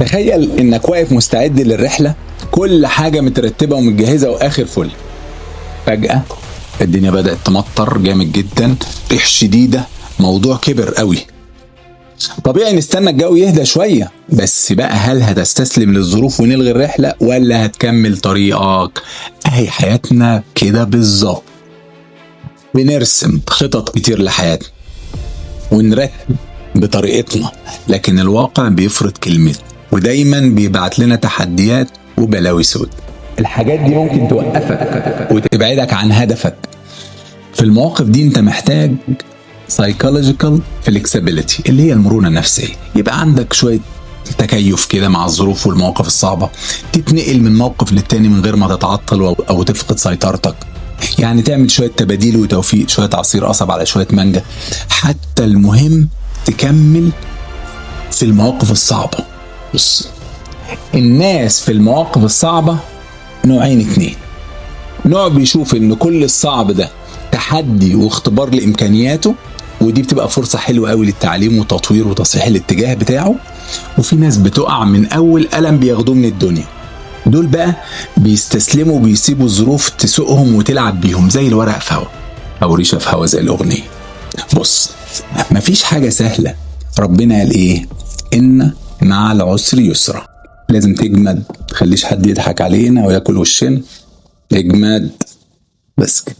تخيل انك واقف مستعد للرحلة، كل حاجة مترتبة ومتجهزة واخر فل. فجأة الدنيا بدأت تمطر جامد جدا، ريح شديدة، موضوع كبر قوي. طبيعي نستنى الجو يهدى شوية، بس بقى هل هتستسلم للظروف ونلغي الرحلة ولا هتكمل طريقك؟ اهي حياتنا كده بالظبط، بنرسم خطط كتير لحياتنا ونرتب بطريقتنا، لكن الواقع بيفرض كلمته ودايما بيبعت لنا تحديات وبلاوي سود. الحاجات دي ممكن توقفك وتبعدك عن هدفك. في المواقف دي انت محتاج psychological flexibility اللي هي المرونة النفسية. يبقى عندك شوية تكيف كده مع الظروف والمواقف الصعبة، تتنقل من موقف للتاني من غير ما تتعطل أو تفقد سيطرتك. يعني تعمل شوية تباديل وتوفيق، شوية عصير قصب على شوية مانجا. حتى المهم تكمل في المواقف الصعبة. بص، الناس في المواقف الصعبة نوعين اتنين. نوع بيشوف ان كل الصعب ده تحدي واختبار لامكانياته، ودي بتبقى فرصة حلوة قوي للتعليم وتطوير وتصحيح الاتجاه بتاعه. وفي ناس بتقع من اول ألم بياخدوه من الدنيا. دول بقى بيستسلموا وبيسيبوا الظروف تسوقهم وتلعب بيهم زي الورق في هوا او ريشة في هوا زي الاغنية. بص، مفيش حاجة سهلة. ربنا قال ايه؟ ان مع العسر يسرا. لازم تجمد، تخليش حد يضحك علينا وياكل وشنا. اجمد بس كده.